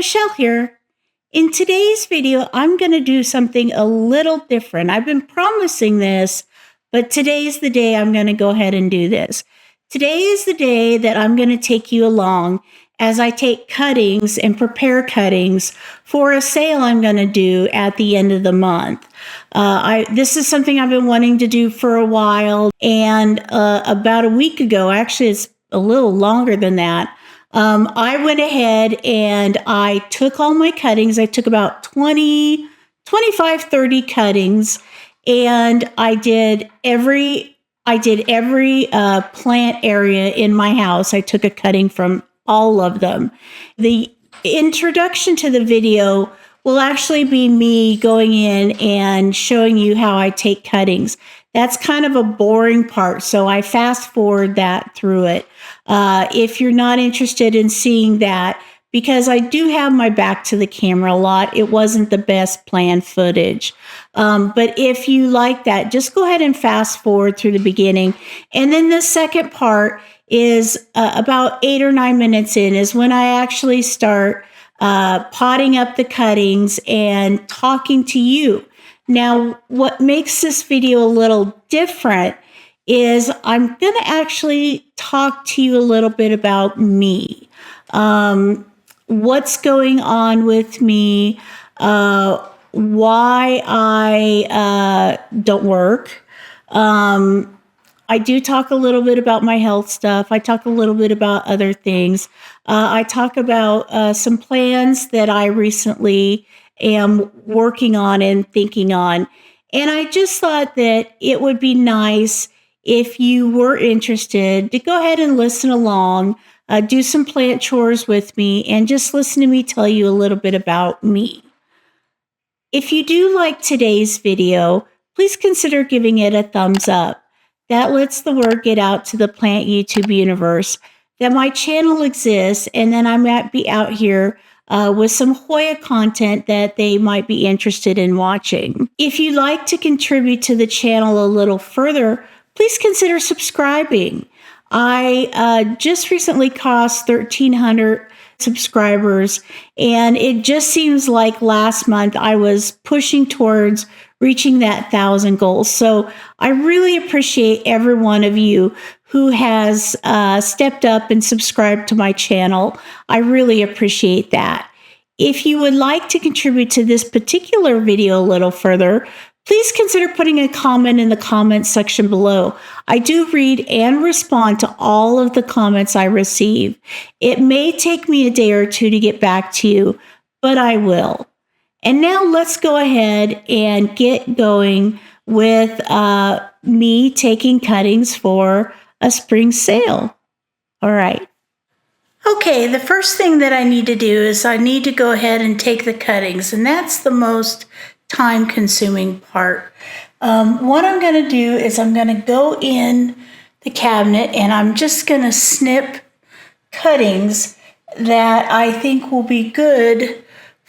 Michelle here. In today's video, I'm going to do something a little different. I've been promising this, but today's the day I'm going to go ahead and do this. Today is the day that I'm going to take you along as I take cuttings and prepare cuttings for a sale I'm going to do at the end of the month. This is something I've been wanting to do for a while, and about a week ago, actually it's a little longer than that, I went ahead and I took all my cuttings. I took about 20, 25, 30 cuttings, and I did every plant area in my house. I took a cutting from all of them. The introduction to the video will actually be me going in and showing you how I take cuttings. That's kind of a boring part, so I fast forward that through it. If you're not interested in seeing that, because I do have my back to the camera a lot, it wasn't the best planned footage. But if you like that, just go ahead and fast forward through the beginning. And then the second part is about 8 or 9 minutes in is when I actually start potting up the cuttings and talking to you. Now, what makes this video a little different is I'm going to actually talk to you a little bit about me. What's going on with me, why I don't work. I do talk a little bit about my health stuff. I talk a little bit about other things. I talk about some plans that I recently am working on and thinking on. And I just thought that it would be nice if you were interested to go ahead and listen along, do some plant chores with me, and just listen to me tell you a little bit about me. If you do like today's video, please consider giving it a thumbs up. That lets the word get out to the plant YouTube universe that my channel exists, and then I might be out here with some Hoya content that they might be interested in watching. If you'd like to contribute to the channel a little further, please consider subscribing. I just recently crossed 1,300 subscribers, and it just seems like last month I was pushing towards reaching that 1,000 goal. So I really appreciate every one of you who has stepped up and subscribed to my channel. I really appreciate that. If you would like to contribute to this particular video a little further, please consider putting a comment in the comments section below. I do read and respond to all of the comments I receive. It may take me a day or two to get back to you, but I will. And now let's go ahead and get going with me taking cuttings for a spring sale. All right. Okay, the first thing that I need to do is I need to go ahead and take the cuttings, and that's the most time-consuming part. What I'm going to do is I'm going to go in the cabinet and I'm just going to snip cuttings that I think will be good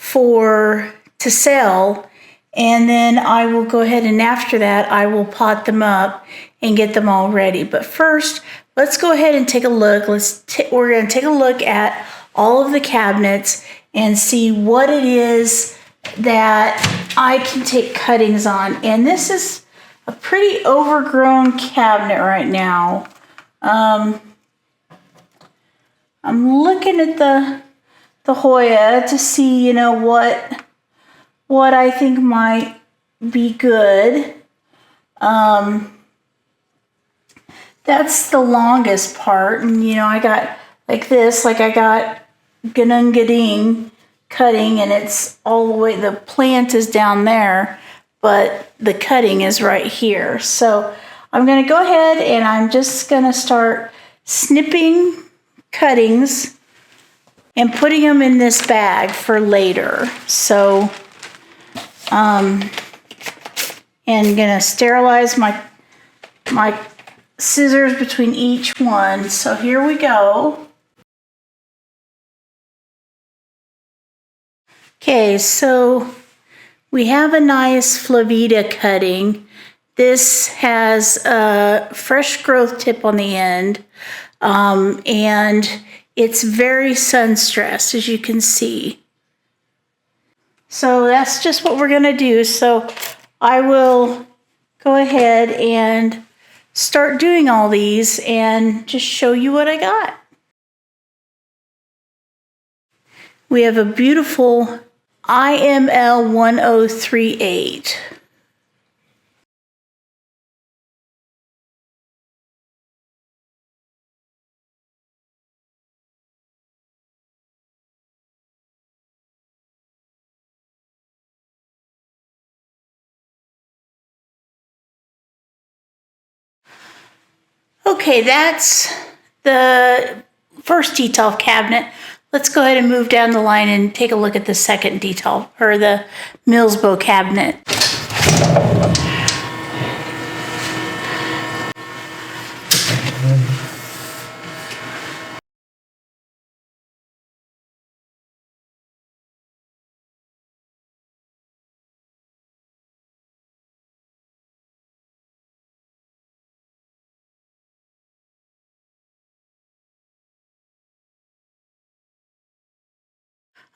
to sell, and then I will go ahead and after that I will pot them up and get them all ready. But first, let's go ahead and take a look. We're going to take a look at all of the cabinets and see what it is that I can take cuttings on. And this is a pretty overgrown cabinet right now. I'm looking at the Hoya to see, what I think might be good. That's the longest part, and I got like this, I got Ganungading cutting, and it's all the way, the plant is down there, but the cutting is right here. So I'm going to go ahead and I'm just going to start snipping cuttings and putting them in this bag for later. So and going to sterilize my scissors between each one. So here we go. Okay, so we have a nice Flavita cutting. This has a fresh growth tip on the end, and it's very sun stressed, as you can see. So that's just what we're going to do. So I will go ahead and start doing all these and just show you what I got. We have a beautiful IML 1038. Okay, that's the first detail cabinet. Let's go ahead and move down the line and take a look at the second detail, or the Millsbo cabinet.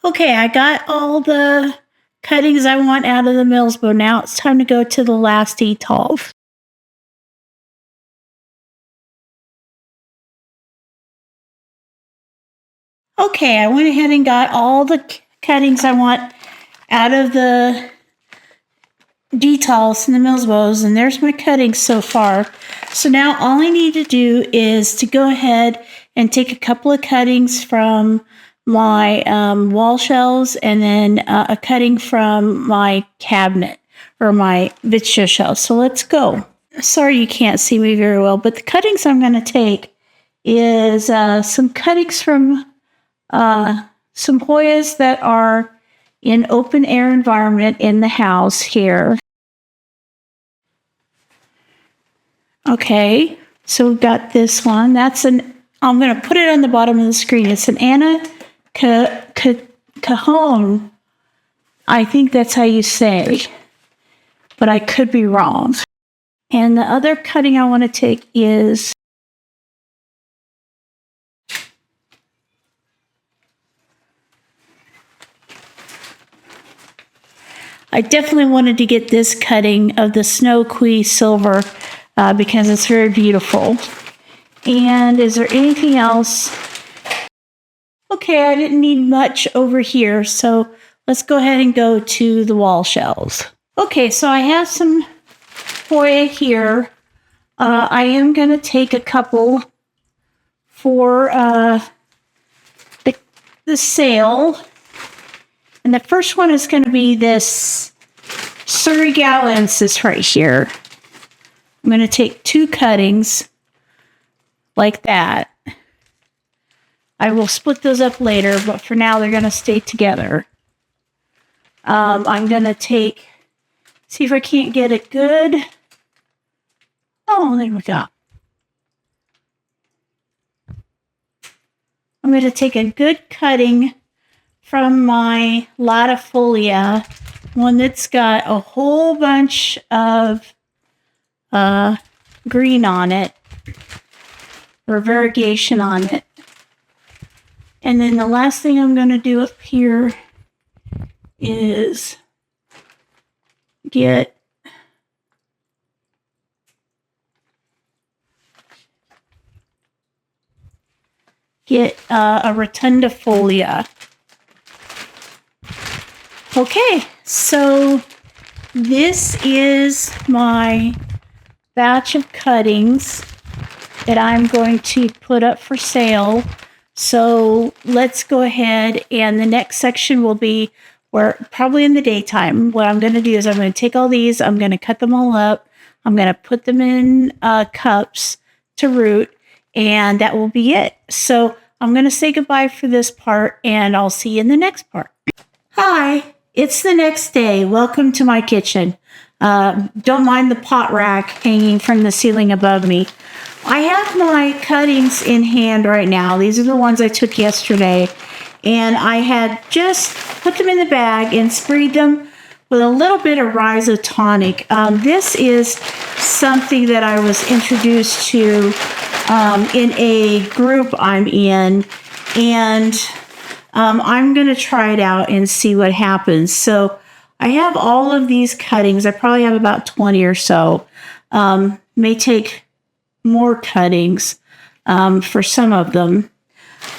Okay, I got all the cuttings I want out of the Millsbo. Now it's time to go to the last detail. Okay, I went ahead and got all the cuttings I want out of the details in the Millsbos, and there's my cuttings so far. So now all I need to do is to go ahead and take a couple of cuttings from my wall shelves, and then a cutting from my cabinet or my vitro shelf. So let's go. Sorry you can't see me very well, but the cuttings I'm going to take is some cuttings from some Hoyas that are in open air environment in the house here. Okay, so we've got this one. I'm going to put it on the bottom of the screen. It's an Anna Cajon. I think that's how you say, but I could be wrong. And the other cutting I want to take is I definitely wanted to get this cutting of the Snow Queen Silver because it's very beautiful. And is there anything else? Okay, I didn't need much over here, so let's go ahead and go to the wall shelves. Okay, so I have some Hoya here. I am going to take a couple for the sale. And the first one is going to be this Surregalensis right here. I'm going to take 2 cuttings like that. I will split those up later, but for now they're going to stay together. I'm going to see if I can't get a good, oh, there we go. I'm going to take a good cutting from my Latifolia, one that's got a whole bunch of green on it, or variegation on it. And then the last thing I'm going to do up here is get a rotundifolia. Okay, so this is my batch of cuttings that I'm going to put up for sale. So let's go ahead, and the next section will be where probably in the daytime. What I'm going to do is I'm going to take all these, I'm going to cut them all up, I'm going to put them in cups to root, and that will be it. So I'm going to say goodbye for this part, and I'll see you in the next part. Hi, it's the next day. Welcome to my kitchen. Don't mind the pot rack hanging from the ceiling above me. I have my cuttings in hand right now. These are the ones I took yesterday. And I had just put them in the bag and sprayed them with a little bit of Rhizotonic. This is something that I was introduced to in a group I'm in. And I'm going to try it out and see what happens. So I have all of these cuttings. I probably have about 20 or so. May take more cuttings for some of them.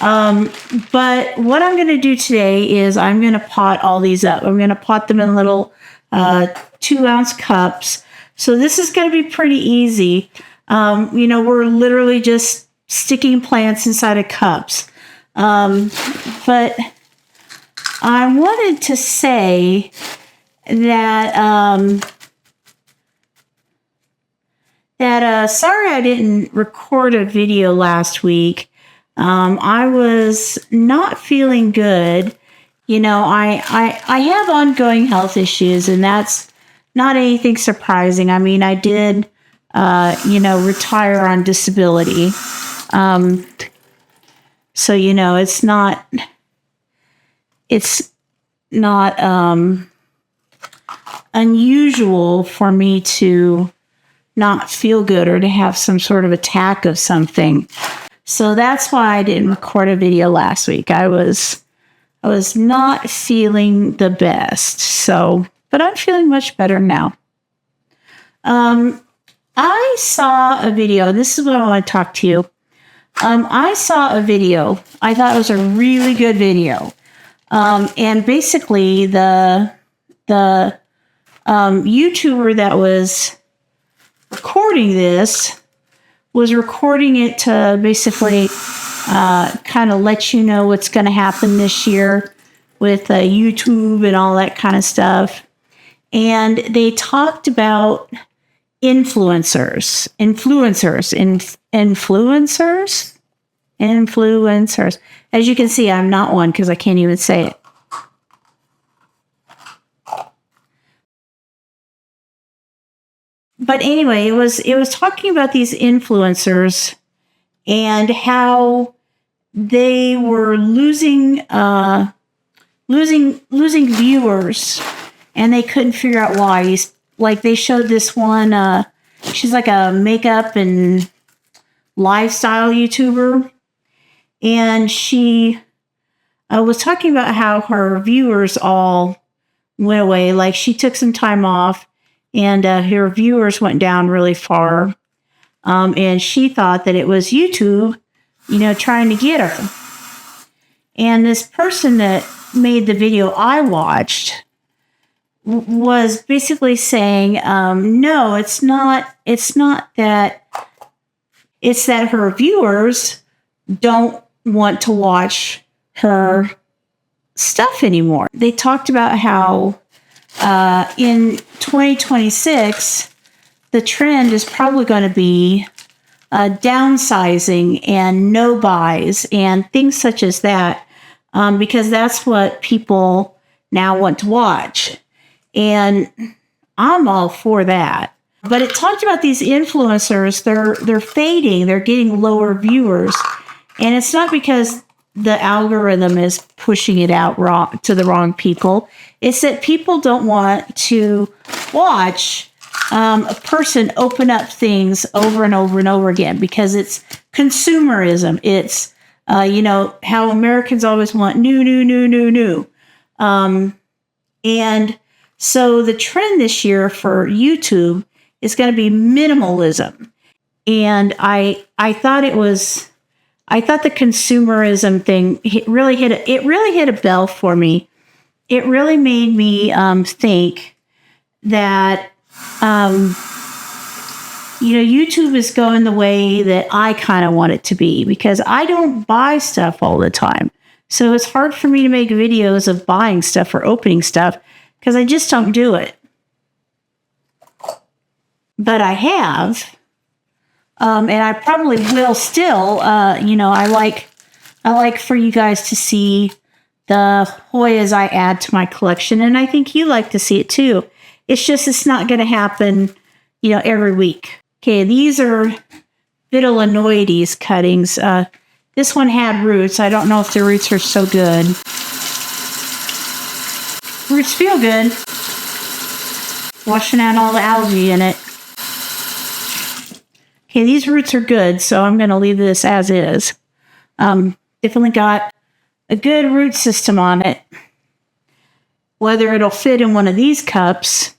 But what I'm going to do today is I'm going to pot all these up. I'm going to pot them in little 2-ounce cups. So this is going to be pretty easy. We're literally just sticking plants inside of cups. But I wanted to say that sorry I didn't record a video last week. I was not feeling good. I have ongoing health issues, and that's not anything surprising. I mean, I did, retire on disability. So, it's not unusual for me to not feel good or to have some sort of attack of something. So that's why I didn't record a video last week. I was not feeling the best. So, but I'm feeling much better now. I saw a video. This is what I want to talk to you. I saw a video. I thought it was a really good video. And basically the YouTuber that was recording this was recording it to basically kind of let you know what's going to happen this year with YouTube and all that kind of stuff. And they talked about influencers. As you can see, I'm not one because I can't even say it. But anyway, it was talking about these influencers and how they were losing viewers, and they couldn't figure out why. Like they showed this one, she's like a makeup and lifestyle YouTuber, and she was talking about how her viewers all went away. Like she took some time off, and her viewers went down really far. And she thought that it was YouTube, trying to get her. And this person that made the video I watched was basically saying, no, it's not that. It's that her viewers don't want to watch her stuff anymore. They talked about how in 2026, the trend is probably going to be downsizing and no buys and things such as that, because that's what people now want to watch. And I'm all for that. But it talked about these influencers, they're fading, they're getting lower viewers. And it's not because the algorithm is pushing it out wrong to the wrong people. It's that people don't want to watch a person open up things over and over and over again because it's consumerism. It's, how Americans always want new. And so the trend this year for YouTube is going to be minimalism. And I thought the consumerism thing really hit a bell for me. It really made me think that YouTube is going the way that I kind of want it to be, because I don't buy stuff all the time. So it's hard for me to make videos of buying stuff or opening stuff because I just don't do it. But I have, and I probably will still. I like for you guys to see the Hoyas I add to my collection, and I think you like to see it too. It's not going to happen, every week. Okay, these are Rhizotonic cuttings. This one had roots. I don't know if the roots are so good. Roots feel good. Washing out all the algae in it. Okay, these roots are good, so I'm going to leave this as is. Definitely got a good root system on it. Whether it'll fit in one of these cups,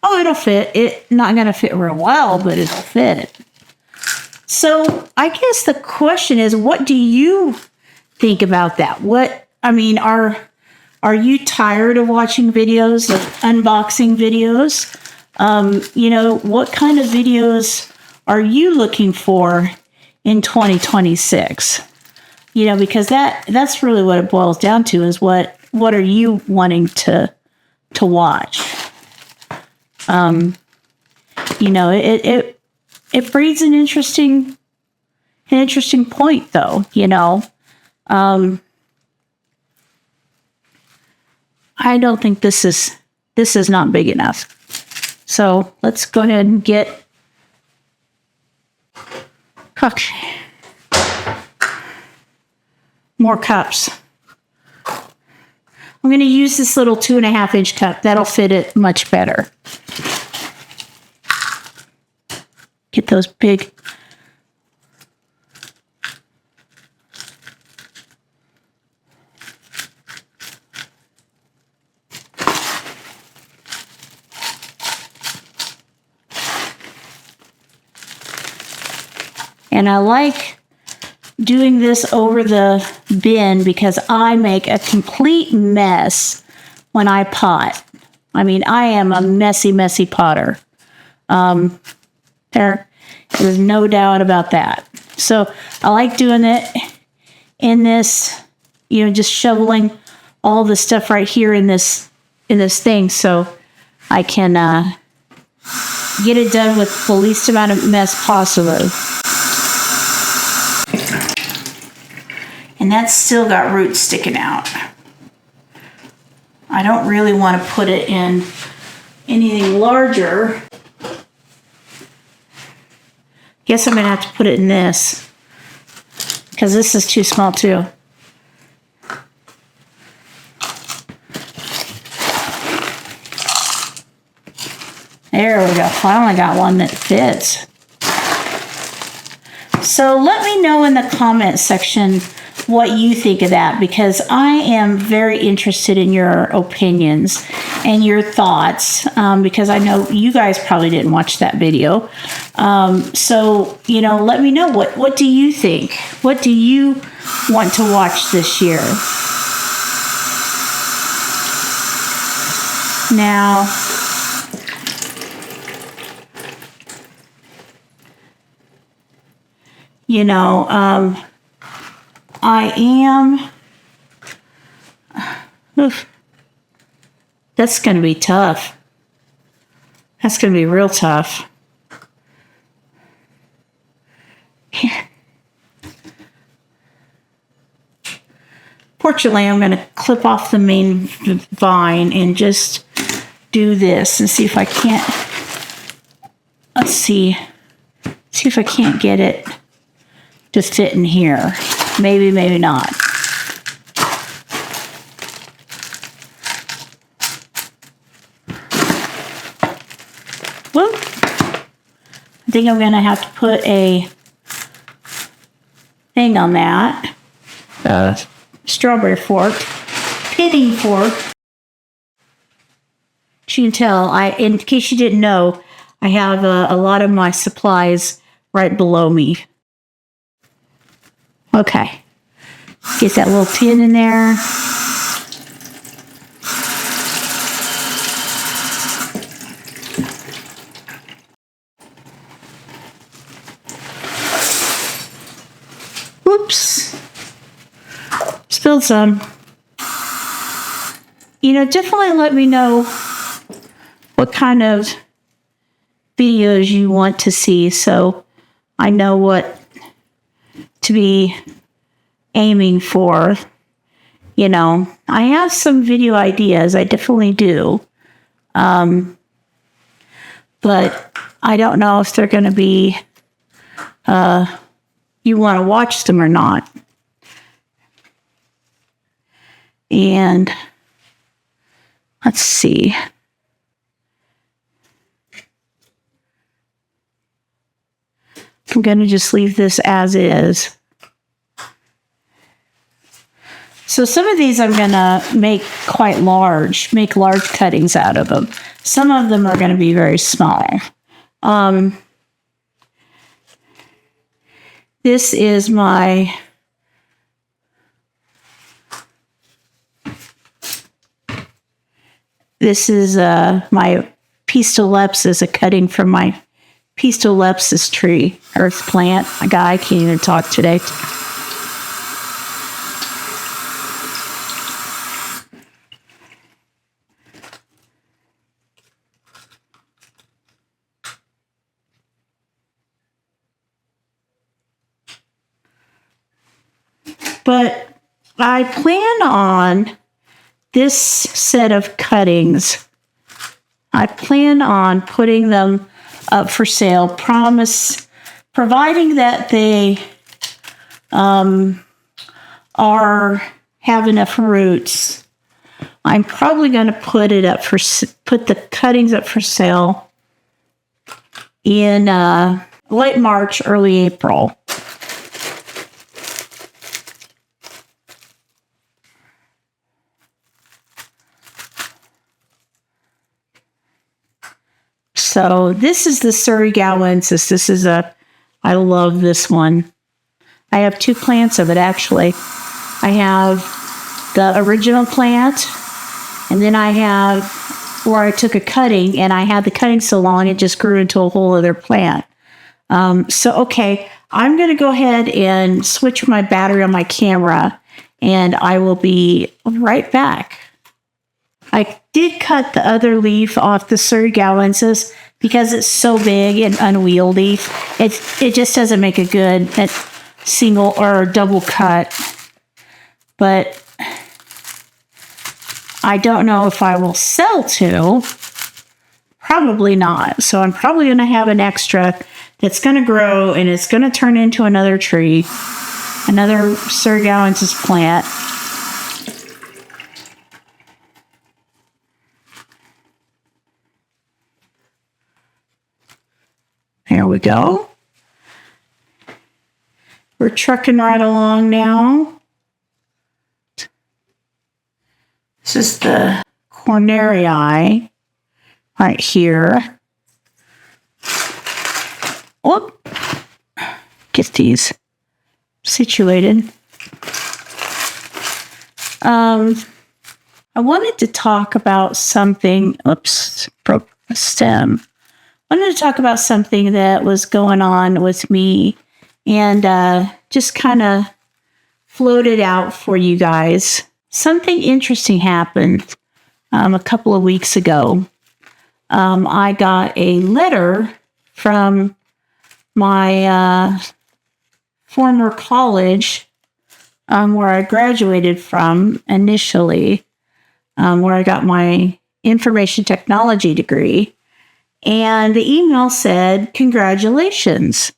oh, it'll fit. It's not going to fit real well, but it'll fit. So I guess the question is, what do you think about that? Are you tired of watching videos, of unboxing videos? What kind of videos are you looking for in 2026? Because that's really what it boils down to, is what are you wanting to watch? It breeds an interesting point, though. I don't think this is not big enough. So let's go ahead and get more cups. I'm going to use this little 2.5 inch cup. That'll fit it much better. Get those big. And I like doing this over the bin because I make a complete mess when I pot. I am a messy, messy potter. There's no doubt about that. So I like doing it in this, just shoveling all the stuff right here in this thing, so I can get it done with the least amount of mess possible. And that's still got roots sticking out. I don't really want to put it in anything larger. Guess I'm going to have to put it in this, because this is too small too. There we go. Finally got one that fits. So let me know in the comment section what you think of that, because I am very interested in your opinions and your thoughts, because I know you guys probably didn't watch that video. So, let me know, what do you think? What do you want to watch this year? Now, I am, that's going to be tough. That's going to be real tough. Fortunately, I'm going to clip off the main vine and just do this and see if I can't, let's see if I can't get it to fit in here. Maybe, maybe not. Well, I think I'm going to have to put a thing on that. Strawberry fork. Pinning fork. You can tell, in case you didn't know, I have a lot of my supplies right below me. Okay, get that little pin in there. Whoops, spilled some. Definitely let me know what kind of videos you want to see, so I know what to be aiming for. I have some video ideas, I definitely do, but I don't know if they're going to be you want to watch them or not. And let's see. I'm going to just leave this as is. So some of these I'm going to make quite large, make large cuttings out of them. Some of them are going to be very small. This is my my pistolepsis, a cutting from my pistolepsis tree, earth plant. A guy can't even talk today. But I plan on this set of cuttings. I plan on putting them up for sale. Providing that they have enough roots. I'm probably going to put the cuttings up for sale in late March, early April. So this is the Surreygallensis. I love this one. I have 2 plants of it, actually. I have the original plant, and then I have where I took a cutting, and I had the cutting so long it just grew into a whole other plant. Okay, I'm going to go ahead and switch my battery on my camera, and I will be right back. I did cut the other leaf off the Surreygallensis because it's so big and unwieldy. It just doesn't make a good single or double cut. But I don't know if I will sell 2. Probably not. So I'm probably going to have an extra that's going to grow, and it's going to turn into another tree, another Surreygallensis plant. There we go. We're trucking right along now. This is the cornerii right here. Whoop. Get these situated. I wanted to talk about something. Oops, broke the stem. I wanted to talk about something that was going on with me and just kind of floated out for you guys. Something interesting happened a couple of weeks ago. I got a letter from my former college where I graduated from initially, where I got my information technology degree. And the email said, "Congratulations,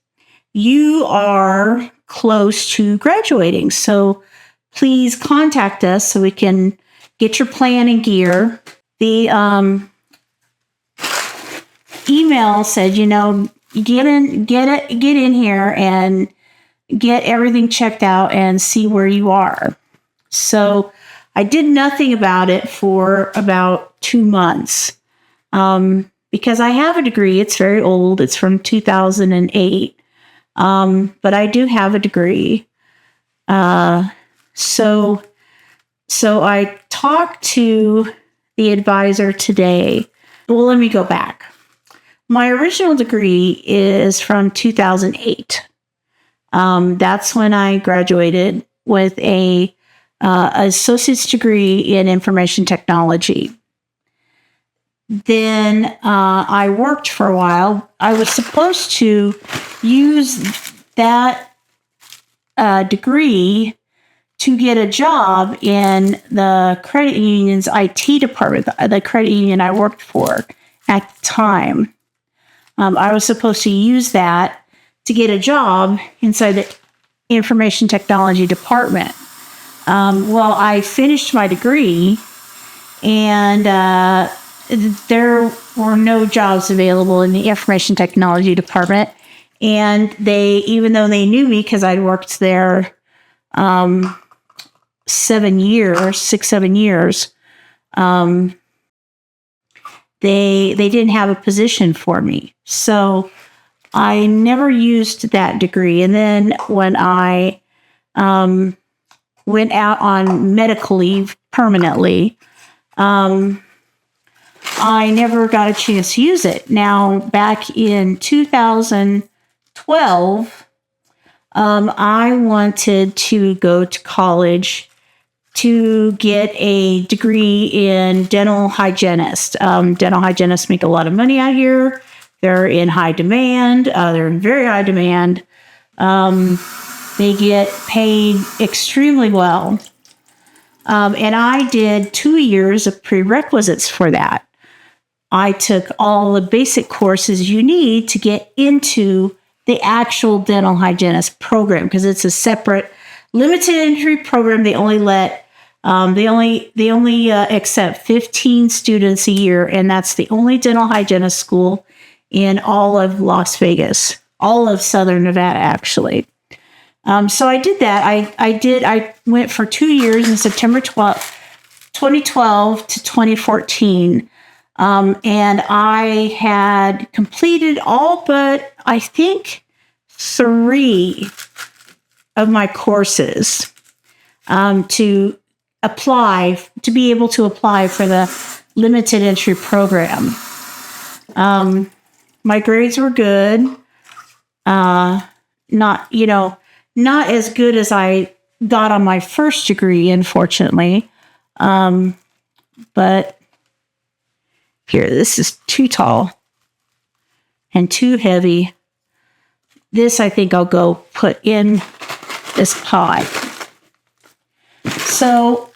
you are close to graduating. So please contact us so we can get your plan and gear." The email said, get in here and get everything checked out and see where you are. So I did nothing about it for about 2 months. Because I have a degree. It's very old. It's from 2008. But I do have a degree. So I talked to the advisor today. Well, let me go back. My original degree is from 2008. That's when I graduated with a associate's degree in information technology. Then I worked for a while. I was supposed to use that degree to get a job in the credit union's IT department, the credit union I worked for at the time. I was supposed to use that to get a job inside the information technology department. Well, I finished my degree, and there were no jobs available in the information technology department. And even though they knew me because I'd worked there 6, 7 years, they didn't have a position for me. So I never used that degree. And then when I went out on medical leave permanently, I never got a chance to use it. Now, back in 2012, I wanted to go to college to get a degree in dental hygienist. Dental hygienists make a lot of money out here. They're in high demand. They're in very high demand. They get paid extremely well. And I did 2 years of prerequisites for that. I took all the basic courses you need to get into the actual dental hygienist program, because it's a separate limited entry program. They only accept 15 students a year, and that's the only dental hygienist school in all of Las Vegas, all of Southern Nevada, actually. So I did that. I went for 2 years in September 2012 to 2014. And I had completed all but, I think, 3 of my courses to be able to apply for the limited entry program. My grades were good. Not as good as I got on my first degree, unfortunately. But here, this is too tall and too heavy. This, I think I'll go put in this pie. So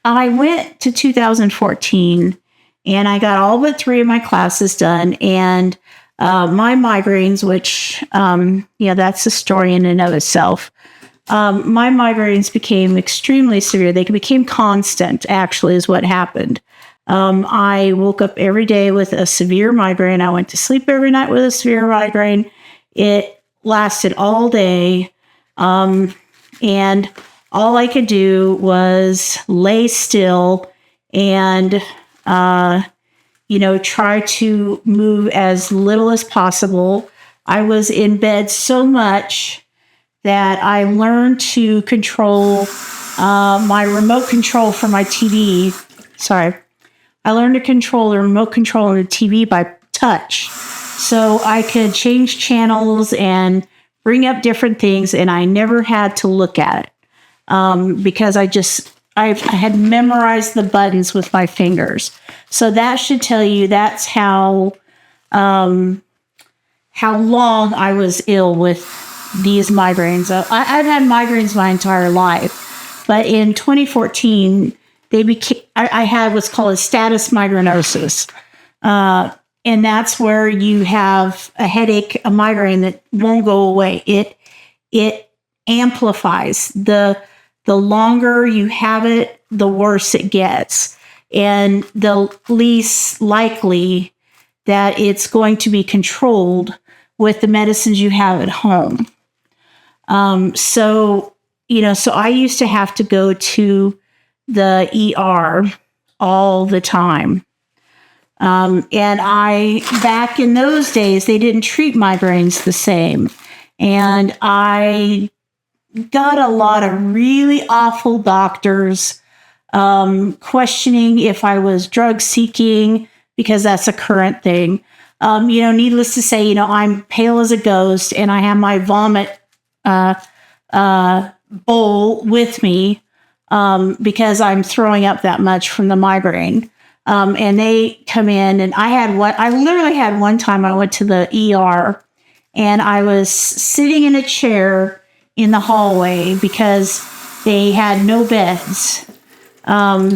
I went to 2014 and I got all but 3 of my classes done. And my migraines, which, that's a story in and of itself. My migraines became extremely severe. They became constant, actually, is what happened. I woke up every day with a severe migraine. I went to sleep every night with a severe migraine. It lasted all day. And all I could do was lay still and, try to move as little as possible. I was in bed so much that I learned to control my remote control for my TV. I learned to control the remote control on the TV by touch. So I could change channels and bring up different things, and I never had to look at it because I had memorized the buttons with my fingers. So that should tell you that's how long I was ill with these migraines. I've had migraines my entire life, but in 2014, I had what's called a status migrainosis. And that's where you have a headache, a migraine that won't go away. It amplifies. The longer you have it, the worse it gets. And the least likely that it's going to be controlled with the medicines you have at home. So I used to have to go to the ER all the time. And back in those days, they didn't treat migraines the same. And I got a lot of really awful doctors questioning if I was drug seeking, because that's a current thing. Needless to say, I'm pale as a ghost and I have my vomit bowl with me because I'm throwing up that much from the migraine. And they come in, and I literally had one time I went to the ER and I was sitting in a chair in the hallway because they had no beds. Now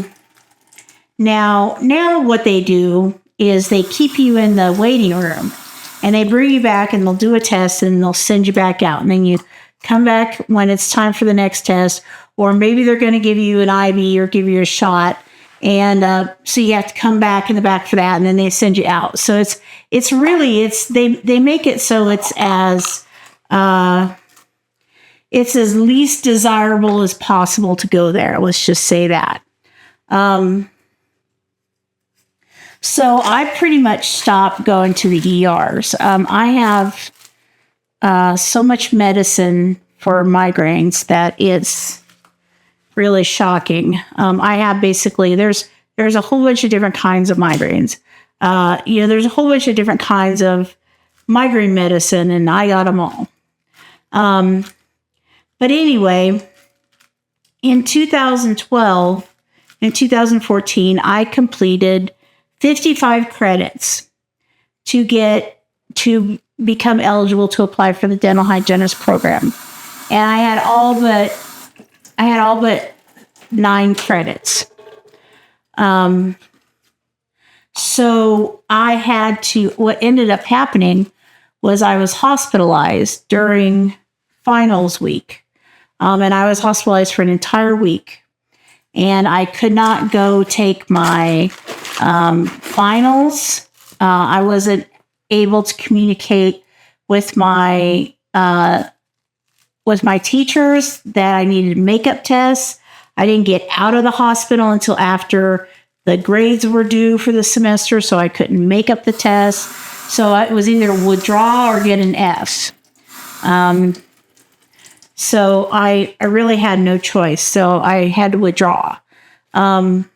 what they do is they keep you in the waiting room and they bring you back and they'll do a test and they'll send you back out. And then you come back when it's time for the next test, or maybe they're going to give you an IV or give you a shot. And so you have to come back in the back for that, and then they send you out. So they make it so it's it's as least desirable as possible to go there. Let's just say that. So I pretty much stopped going to the ERs. I have so much medicine for migraines that it's really shocking. I have basically, there's a whole bunch of different kinds of migraines. There's a whole bunch of different kinds of migraine medicine, and I got them all. But anyway, in 2012 and 2014, I completed 55 credits to become eligible to apply for the dental hygienist program. And I had all but 9 credits. So I had to, what ended up happening was I was hospitalized during finals week. And I was hospitalized for an entire week. And I could not go take my finals. I wasn't able to communicate with my teachers that I needed makeup tests. I didn't get out of the hospital until after the grades were due for the semester, so I couldn't make up the test. So it was either withdraw or get an F. So I really had no choice. So I had to withdraw. That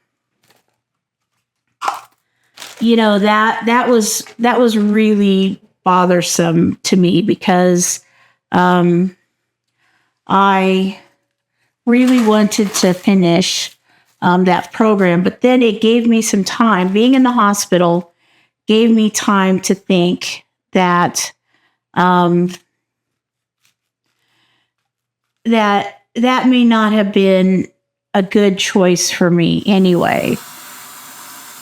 was really bothersome to me because I really wanted to finish that program, but then it gave me some time. Being in the hospital gave me time to think that that may not have been a good choice for me anyway.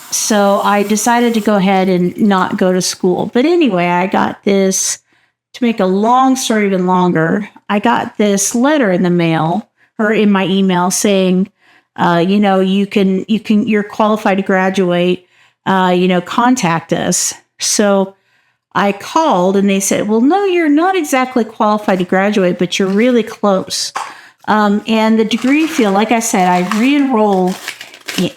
So I decided to go ahead and not go to school. But anyway, I got this, to make a long story even longer, I got this letter in the mail or in my email saying, you're qualified to graduate, contact us. So I called and they said, well, no, you're not exactly qualified to graduate, but you're really close. And the degree field, like I said, I re-enrolled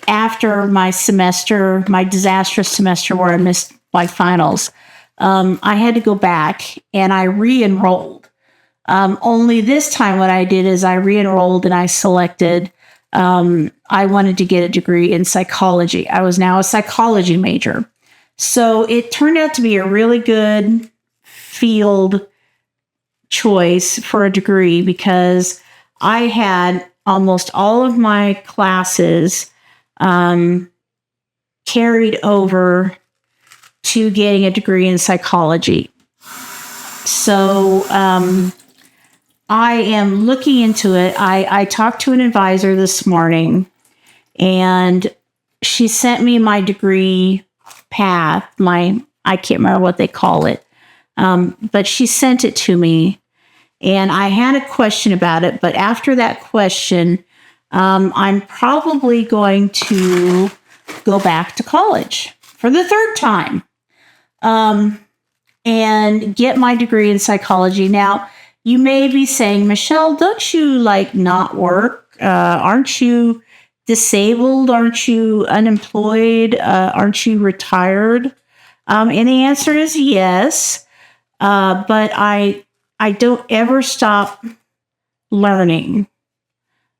after my disastrous semester where I missed my finals. I had to go back and I re-enrolled. Only this time what I did is I re-enrolled and I selected, I wanted to get a degree in psychology. I was now a psychology major. So it turned out to be a really good field choice for a degree because I had almost all of my classes carried over to getting a degree in psychology. So I am looking into it. I talked to an advisor this morning, and she sent me my degree path. I can't remember what they call it, but she sent it to me. And I had a question about it, but after that question, I'm probably going to go back to college for the 3rd time and get my degree in psychology. Now, you may be saying, Michelle, don't you not work? Aren't you disabled? Aren't you unemployed? Aren't you retired? And the answer is yes, but I don't ever stop learning.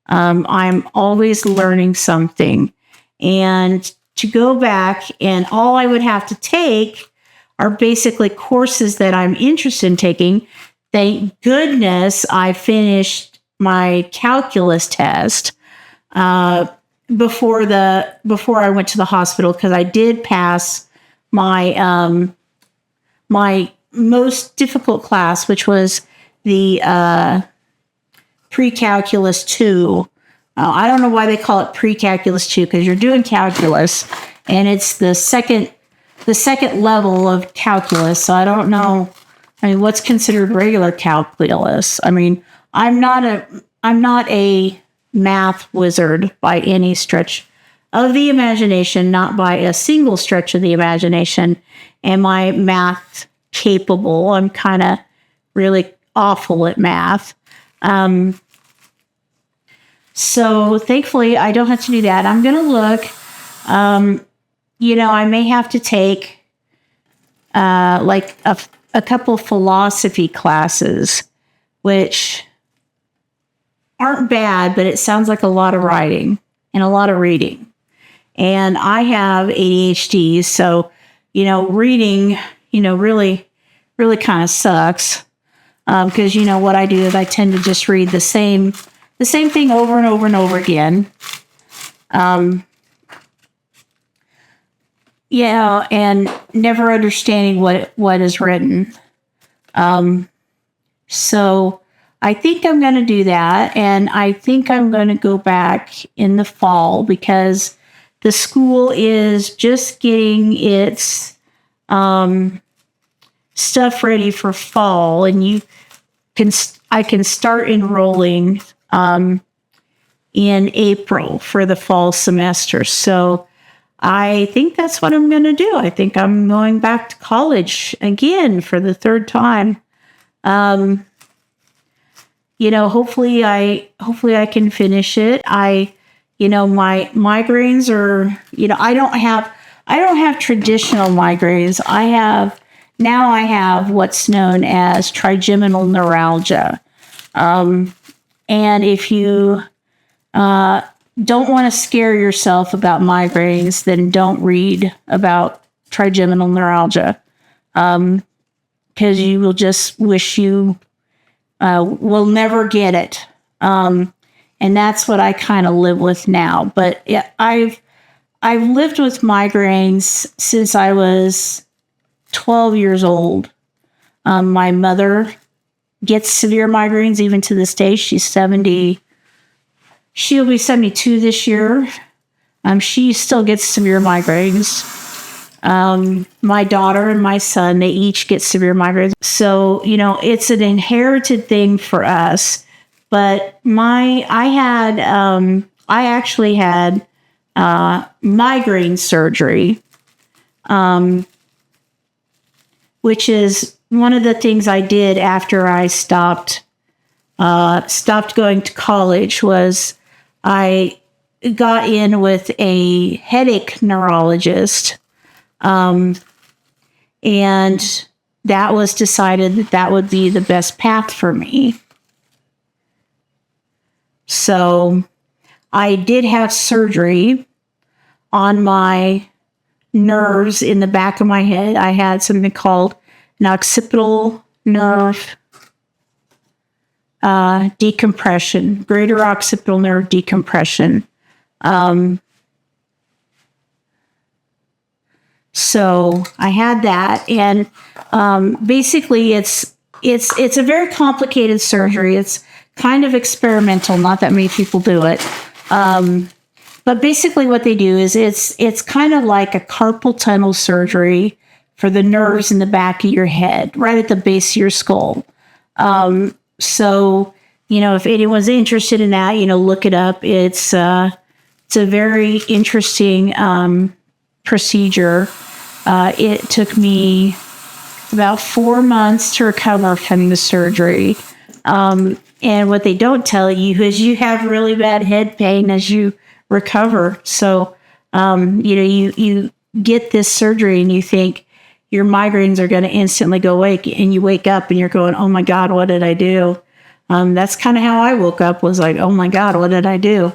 I'm always learning something. And to go back and all I would have to take are basically courses that I'm interested in taking. Thank goodness I finished my calculus test before I went to the hospital, because I did pass my my most difficult class, which was the pre-calculus 2. I don't know why they call it pre-calculus 2, because you're doing calculus, and it's the second level of calculus. So I don't know. I mean, what's considered regular calculus? I mean, I'm not a math wizard by any stretch of the imagination, not by a single stretch of the imagination. Am I math capable? I'm kind of really awful at math. So thankfully, I don't have to do that. I'm going to look. I may have to take like a couple philosophy classes, which aren't bad, but it sounds like a lot of writing and a lot of reading. And I have ADHD, so, reading, really kind of sucks. Because, what I do is I tend to just read the same thing over and over and over again. And never understanding what is written. So I think I'm going to do that, and I think I'm going to go back in the fall because the school is just getting its stuff ready for fall, and I can start enrolling in April for the fall semester. So I think that's what I'm going to do. I think I'm going back to college again for the third time. Hopefully I can finish it. My migraines are, I don't have traditional migraines. I have what's known as trigeminal neuralgia. And if you don't want to scare yourself about migraines, then don't read about trigeminal neuralgia, because you will just wish you will never get it. And that's what I kind of live with now. But I've lived with migraines since I was 12 years old. My mother gets severe migraines even to this day. She's 70. She'll be 72 this year. She still gets severe migraines. My daughter and my son, they each get severe migraines. So, it's an inherited thing for us. But I actually had migraine surgery, which is one of the things I did after I stopped going to college. Was I got in with a headache neurologist, and that was decided that would be the best path for me. So I did have surgery on my nerves in the back of my head. I had something called an occipital nerve decompression, greater occipital nerve decompression. So I had that, and basically it's a very complicated surgery. It's kind of experimental. Not that many people do it. But basically what they do is it's kind of like a carpal tunnel surgery for the nerves in the back of your head, right at the base of your skull. So, if anyone's interested in that, look it up. It's a very interesting procedure. It took me about 4 months to recover from the surgery. And what they don't tell you is you have really bad head pain as you recover. So, you get this surgery and you think your migraines are going to instantly go away, and you wake up and you're going, oh my God, what did I do? That's kind of how I woke up, was like, oh my God, what did I do?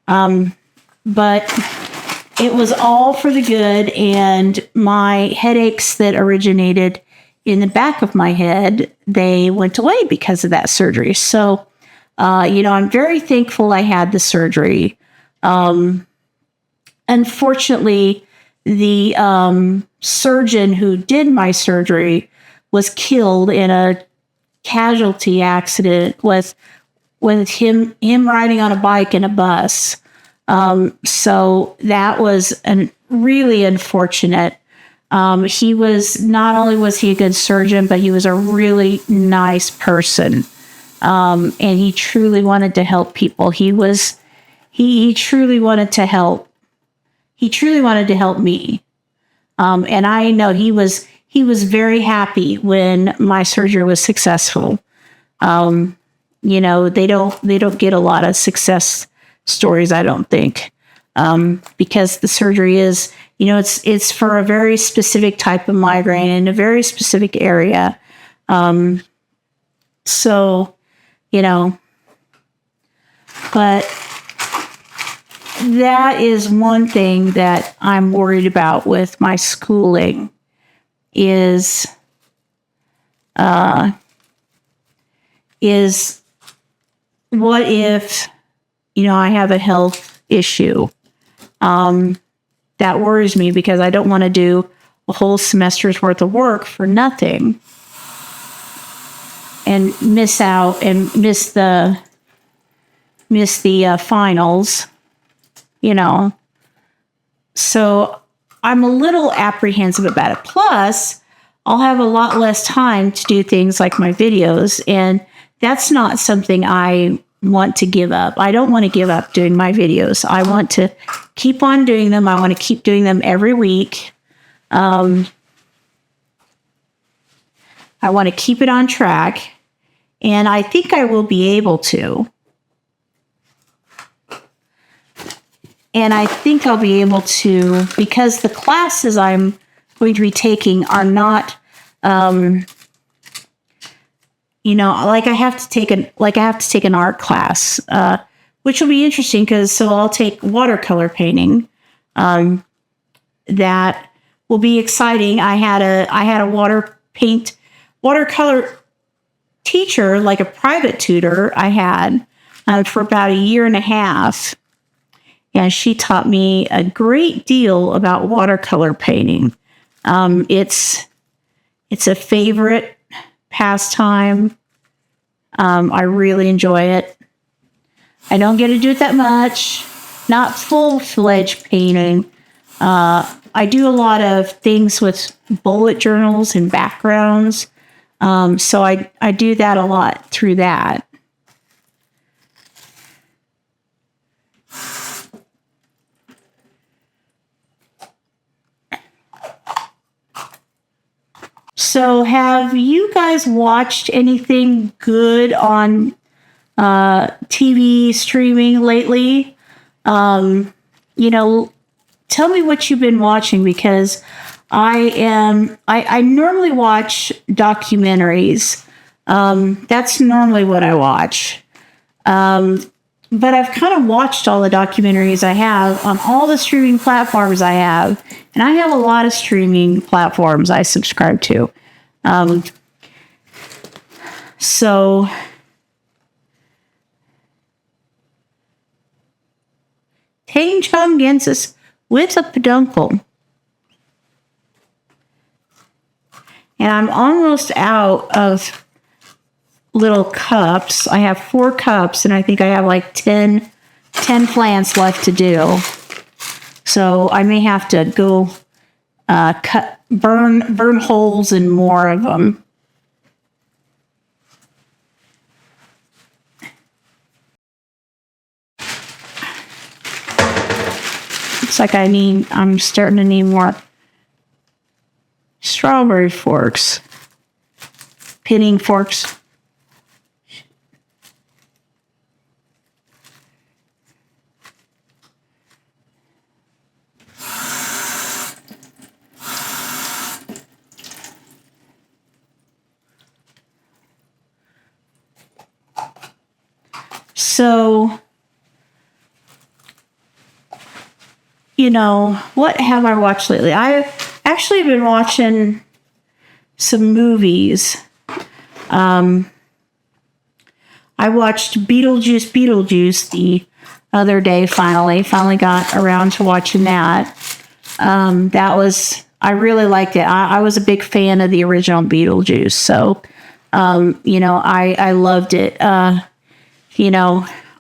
But it was all for the good, and my headaches that originated in the back of my head, they went away because of that surgery. So, I'm very thankful I had the surgery. Unfortunately, the surgeon who did my surgery was killed in a casualty accident with him riding on a bike in a bus. So that was really unfortunate. He was, not only was he a good surgeon, but he was a really nice person. And he truly wanted to help people. He truly wanted to help. He truly wanted to help me. And I know he was very happy when my surgery was successful. they don't get a lot of success stories, I don't think, because the surgery is, it's for a very specific type of migraine in a very specific area. So, but that is one thing that I'm worried about with my schooling is what if, I have a health issue? That worries me because I don't want to do a whole semester's worth of work for nothing and miss out and miss the finals, So I'm a little apprehensive about it. Plus, I'll have a lot less time to do things like my videos, and that's not something I want to give up. I don't want to give up doing my videos. I want to keep on doing them. I want to keep doing them every week. I want to keep it on track, and I think I will be able to. And I think I'll be able to, because the classes I'm going to be taking are not, like I have to take an art class, which will be interesting so I'll take watercolor painting. That will be exciting. I had a watercolor teacher, like a private tutor I had for about a year and a half. And she taught me a great deal about watercolor painting. It's a favorite pastime. I really enjoy it. I don't get to do it that much. Not full-fledged painting. I do a lot of things with bullet journals and backgrounds. So I do that a lot through that. So have you guys watched anything good on TV streaming lately? Tell me what you've been watching, because I normally watch documentaries. That's normally what I watch. But I've kind of watched all the documentaries I have on all the streaming platforms I have. And I have a lot of streaming platforms I subscribe to. So Tang Chungensis with a peduncle. And I'm almost out of little cups. I have 4 cups, and I think I have like 10 plants left to do. So I may have to go burn holes in more of them. Looks like I'm starting to need more strawberry forks, pinning forks. So, what have I watched lately? I've actually been watching some movies. I watched Beetlejuice the other day, finally got around to watching that. I really liked it. I was a big fan of the original Beetlejuice, so, I loved it.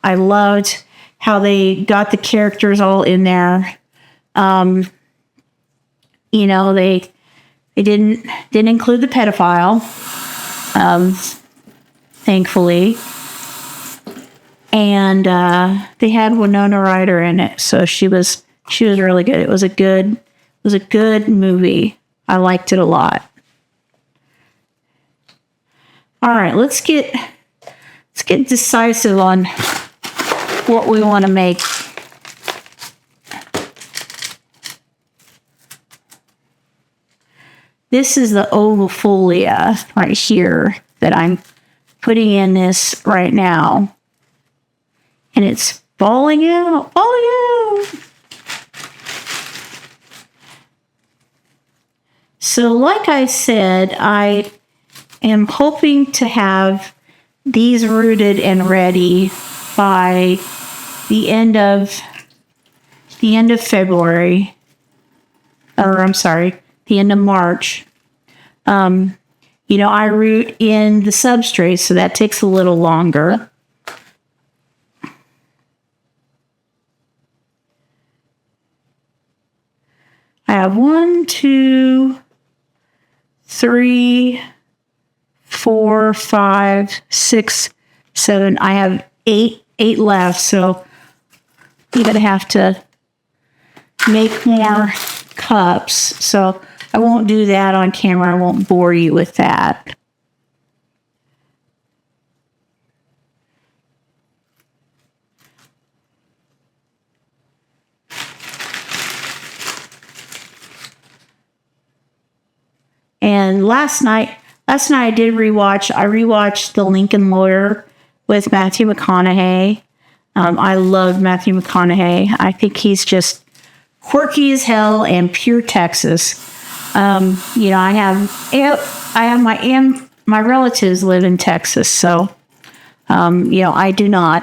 I loved how they got the characters all in there. They didn't include the pedophile, thankfully. And they had Winona Ryder in it, so she was really good. It was a good movie. I liked it a lot. All right, let's get let's get decisive on what we want to make. This is the oval folia right here that I'm putting in this right now. And it's falling out, falling out. So like I said, I am hoping to have these rooted and ready by the end of February, or I'm sorry, the end of March. I root in the substrate, so that takes a little longer. I have 1, 2, 3, 4, 5, 6, 7. I have eight left, so you're going to have to make more cups. So I won't do that on camera. I won't bore you with that. And last night I did rewatch. I rewatched The Lincoln Lawyer with Matthew McConaughey. I love Matthew McConaughey. I think he's just quirky as hell and pure Texas. I have my relatives live in Texas, so I do not,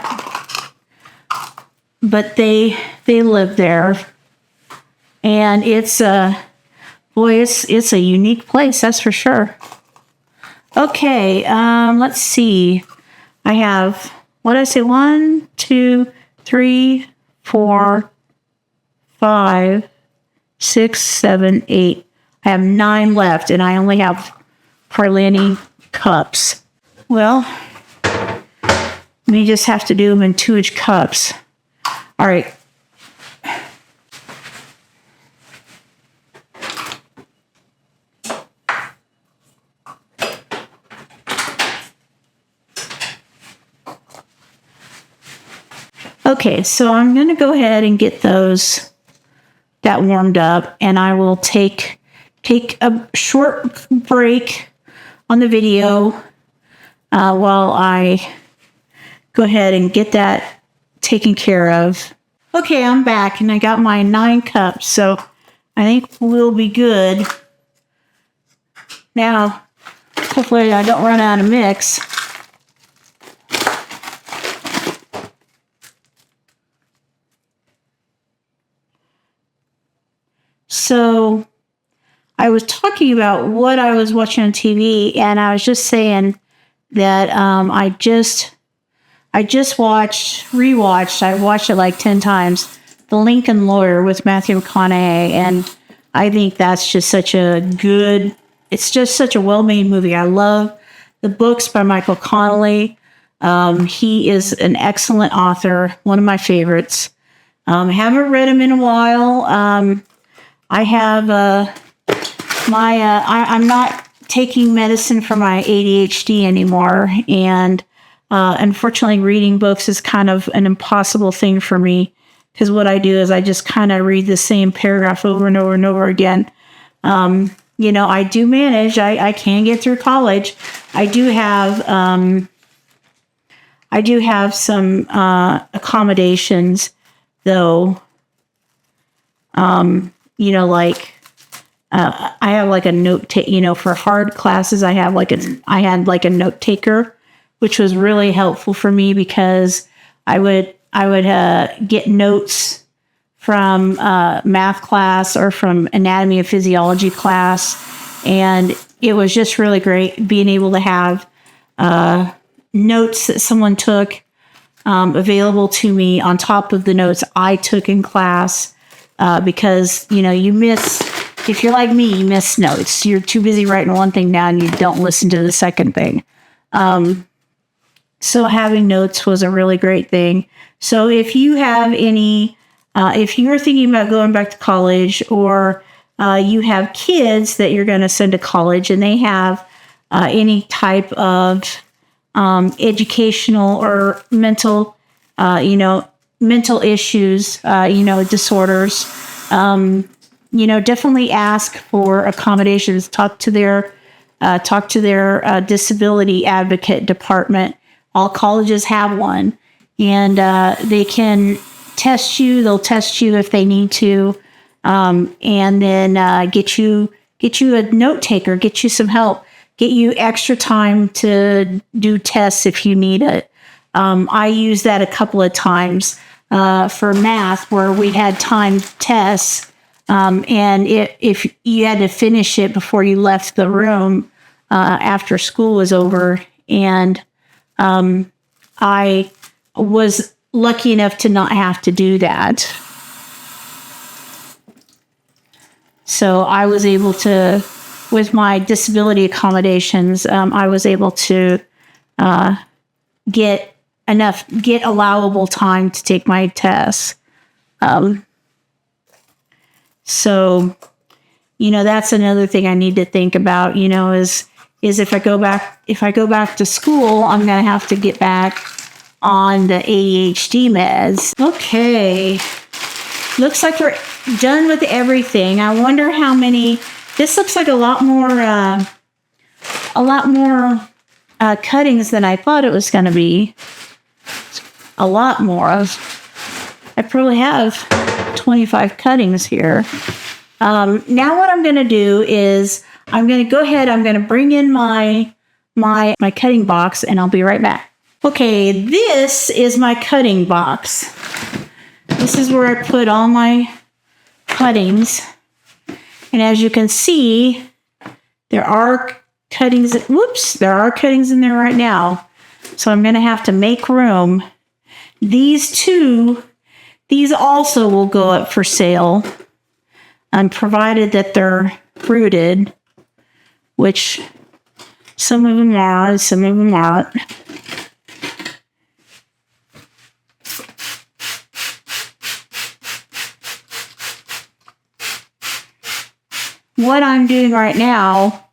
but they live there, and it's it's a unique place, that's for sure. Okay, let's see. I have, what did I say? 1, 2, 3, 4, 5, 6, 7, 8. I have 9 left, and I only have Parlani cups. Well, we just have to do them in 2-inch cups. All right. Okay, so I'm going to go ahead and get that warmed up, and I will take a short break on the video while I go ahead and get that taken care of. Okay, I'm back, and I got my 9 cups, so I think we'll be good. Now, hopefully I don't run out of mix. So I was talking about what I was watching on TV, and I was just saying that I rewatched, I watched it like 10 times, The Lincoln Lawyer with Matthew McConaughey, and I think that's just it's just such a well-made movie. I love the books by Michael Connelly. He is an excellent author, one of my favorites. I haven't read him in a while. I have I'm not taking medicine for my ADHD anymore, and unfortunately, reading books is kind of an impossible thing for me, because what I do is I just kind of read the same paragraph over and over and over again. I do manage. I can get through college. I do have some accommodations, though. I have like a note for hard classes. I had like a note taker, which was really helpful for me, because I would get notes from math class or from anatomy and physiology class, and it was just really great being able to have notes that someone took available to me on top of the notes I took in class, because you miss. If you're like me, you miss notes. You're too busy writing one thing down, you don't listen to the second thing. So having notes was a really great thing. So if you have if you're thinking about going back to college, or you have kids that you're going to send to college and they have any type of educational or mental, mental issues, disorders, definitely ask for accommodations. Talk to their disability advocate department. All colleges have one, and they can test you. They'll test you if they need to, and then get you a note taker, get you some help, get you extra time to do tests if you need it. I used that a couple of times for math, where we had timed tests, and if you had to finish it before you left the room after school was over. And I was lucky enough to not have to do that. So I was able to, with my disability accommodations, I was able to get allowable time to take my tests. So, that's another thing I need to think about, is if I go back to school, I'm going to have to get back on the ADHD meds. Okay. Looks like we're done with everything. I wonder how many. This looks like a lot more cuttings than I thought it was going to be. A lot more. I probably have 25 cuttings here. Now what I'm going to do is I'm going to go ahead. I'm going to bring in my cutting box, and I'll be right back. Okay, this is my cutting box. This is where I put all my cuttings. And as you can see, there are cuttings. There are cuttings in there right now. So I'm going to have to make room. These also will go up for sale, provided that they're fruited, which some of them are, some of them aren't. What I'm doing right now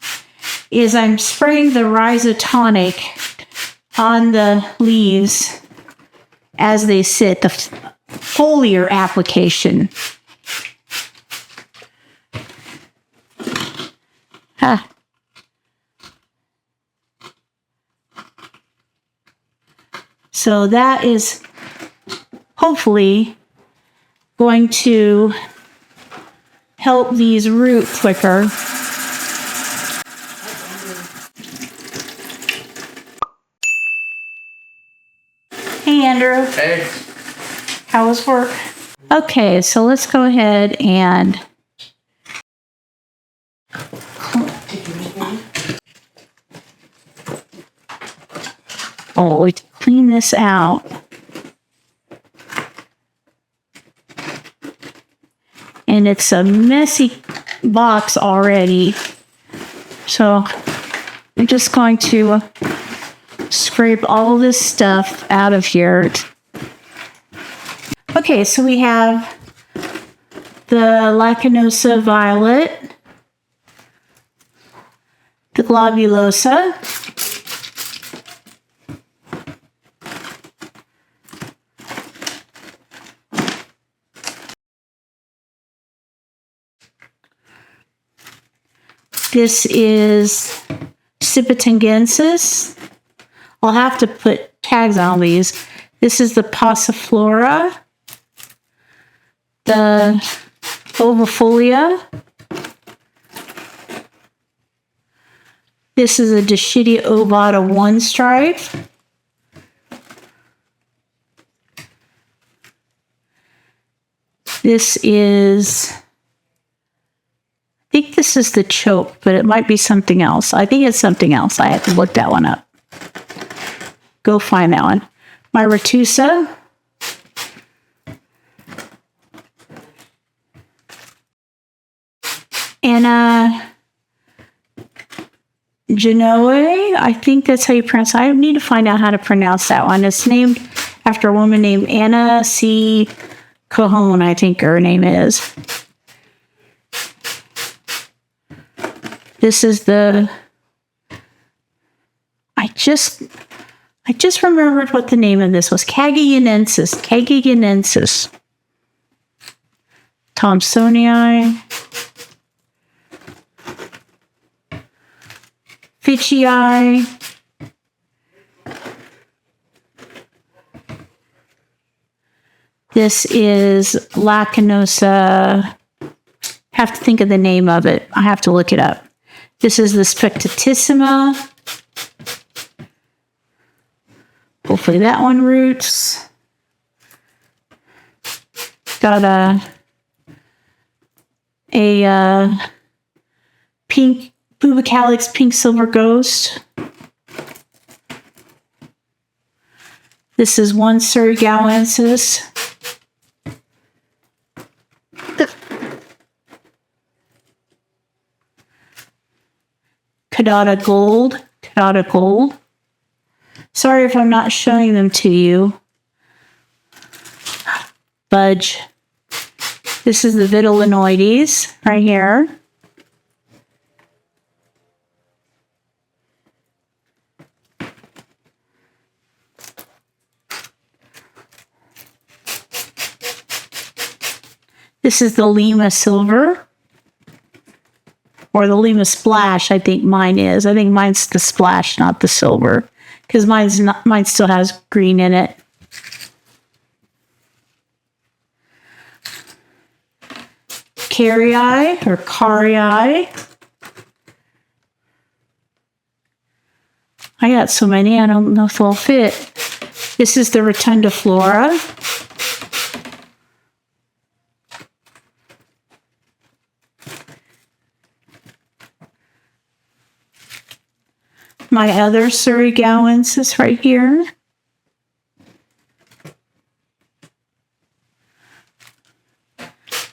is I'm spraying the Rhizotonic on the leaves as they sit, the foliar application. So that is hopefully going to help these root quicker. Hey, Andrew. Hey. How was work? Okay, so let's go ahead and clean this out. And it's a messy box already. So I'm just going to scrape all this stuff out of here. Okay, so we have the Lacanosa violet, the globulosa, this is Sipatengensis. I'll have to put tags on these. This is the Passiflora, the Ovifolia. This is a Dischidia ovata one stripe. This is, I think this is the choke, but it might be something else. I think it's something else. I have to look that one up. Go find that one. My Retusa. And Genoa, I think that's how you pronounce it. I need to find out how to pronounce that one. It's named after a woman named Anna C. Cajon, I think her name is. This is the, I just remembered what the name of this was. Cagayanensis. Cagayanensis. Thomsonii. Fitchii. This is Lacanosa. Have to think of the name of it. I have to look it up. This is the Spectatissima. Hopefully that one roots. Got a pink Pubicalix pink silver ghost. This is one Surigauensis. Cadata Gold. Cadata Gold. Sorry if I'm not showing them to you. Budge. This is the Vitellinoides right here. This is the Lima Silver. Or the Lima Splash, I think mine is. I think mine's the Splash, not the silver. Because mine still has green in it. Carii or Carii. I got so many, I don't know if they'll fit. This is the Rotunda Flora. My other Surigauensis right here.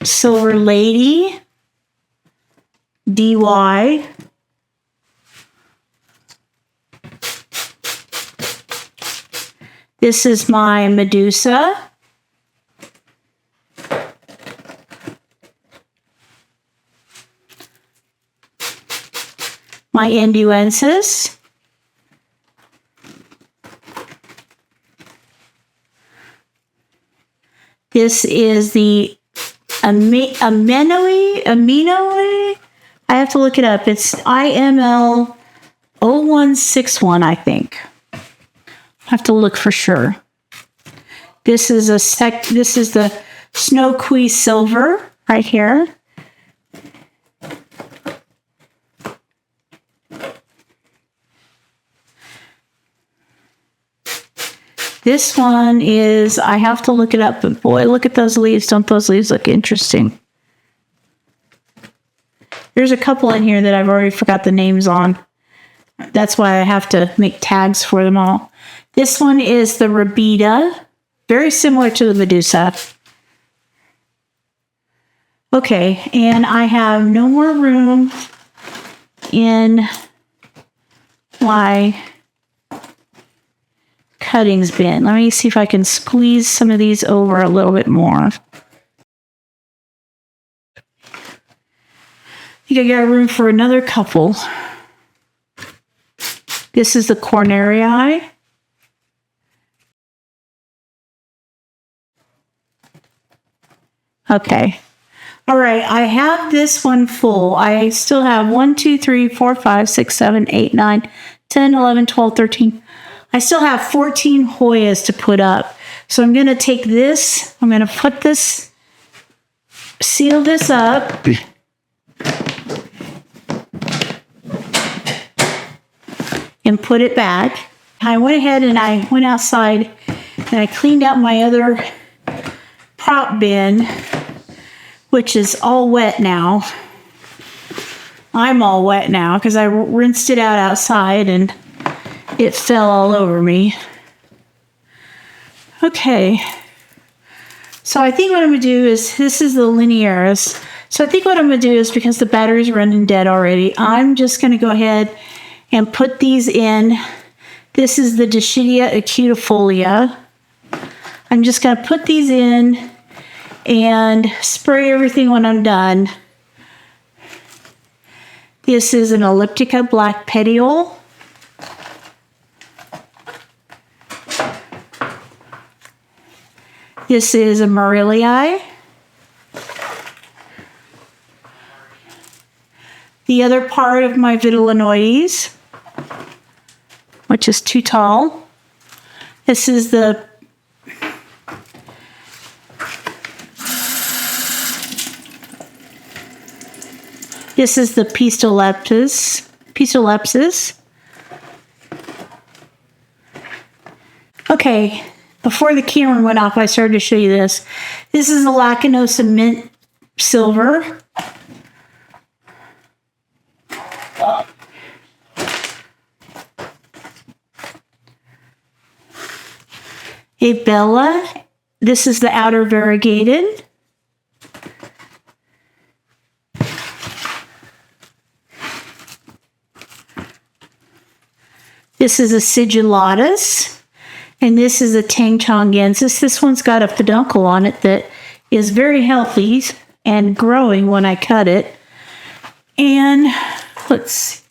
Silver Lady. DY. This is my Medusa. My Enduensis. This is the Aminoe. I have to look it up. It's IML 0161, I think. I have to look for sure. This is the Snoqualmie Silver right here. This one is, I have to look it up, but boy, look at those leaves. Don't those leaves look interesting? There's a couple in here that I've already forgot the names on. That's why I have to make tags for them all. This one is the Rabida, very similar to the Medusa. Okay, and I have no more room in my cuttings bin. Let me see if I can squeeze some of these over a little bit more. I think I got room for another couple. This is the Cornerii. Okay. All right, I have this one full. I still have 1, 2, 3, 4, 5, 6, 7, 8, 9, 10, 11, 12, 13. I still have 14 Hoyas to put up. So I'm going to take this, I'm going to put this, seal this up. And put it back. I went ahead and I went outside and I cleaned out my other prop bin, which is all wet now. I'm all wet now because I rinsed it out outside and it fell all over me. Okay. So I think what I'm going to do is, this is the Linearis. So I think what I'm going to do is, because the battery's running dead already, I'm just going to go ahead and put these in. This is the Dischidia acutifolia. I'm just going to put these in and spray everything when I'm done. This is an Elliptica black petiole. This is a Morellii. The other part of my Vitellinoides, which is too tall. This is the Pistolepsis. Okay, before the camera went off, I started to show you this. This is the Lacanosa Mint Silver. A Bella. This is the outer variegated. This is a Sigillatus, and this is a Tangchongensis. This one's got a peduncle on it that is very healthy and growing when I cut it. And let's see.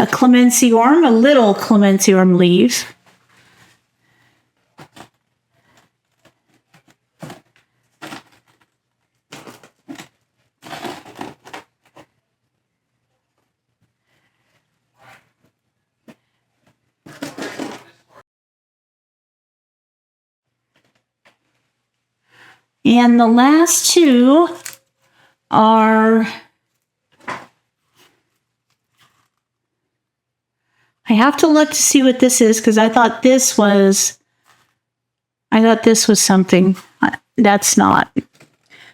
A Clemenceorm, a little Clemenceorm leaves. And the last two are, I have to look to see what this is because I thought this was something. That's not.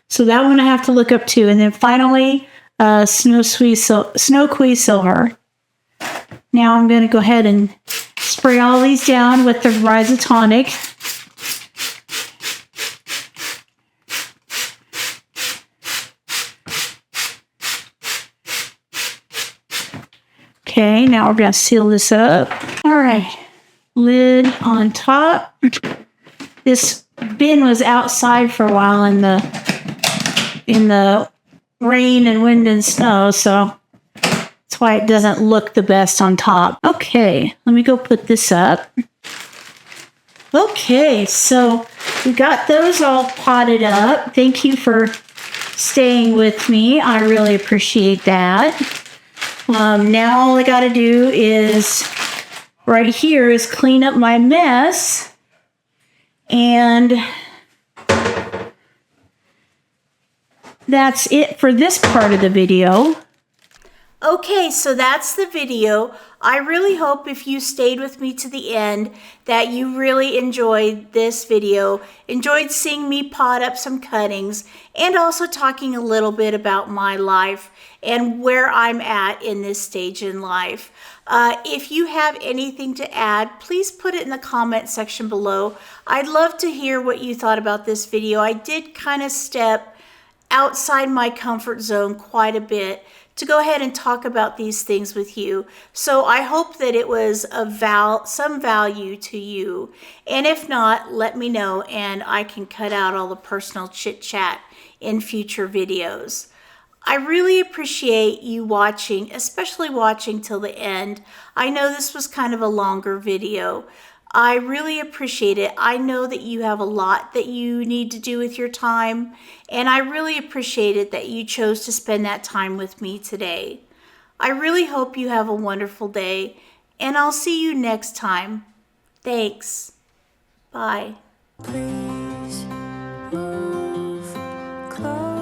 So that one I have to look up too. And then finally, Snow-Queen Silver. Now I'm going to go ahead and spray all these down with the Rhizotonic. Okay, now we're going to seal this up. All right, lid on top. This bin was outside for a while in the rain and wind and snow, so that's why it doesn't look the best on top. Okay, let me go put this up. Okay, so we got those all potted up. Thank you for staying with me. I really appreciate that. Now all I got to do is, right here, is clean up my mess. And that's it for this part of the video. Okay, so that's the video. I really hope if you stayed with me to the end that you really enjoyed this video, enjoyed seeing me pot up some cuttings, and also talking a little bit about my life and where I'm at in this stage in life. If you have anything to add, please put it in the comment section below. I'd love to hear what you thought about this video. I did kind of step outside my comfort zone quite a bit to go ahead and talk about these things with you. So I hope that it was of some value to you. And if not, let me know and I can cut out all the personal chit chat in future videos. I really appreciate you watching, especially watching till the end. I know this was kind of a longer video. I really appreciate it. I know that you have a lot that you need to do with your time, and I really appreciate it that you chose to spend that time with me today. I really hope you have a wonderful day, and I'll see you next time. Thanks. Bye. Please move close.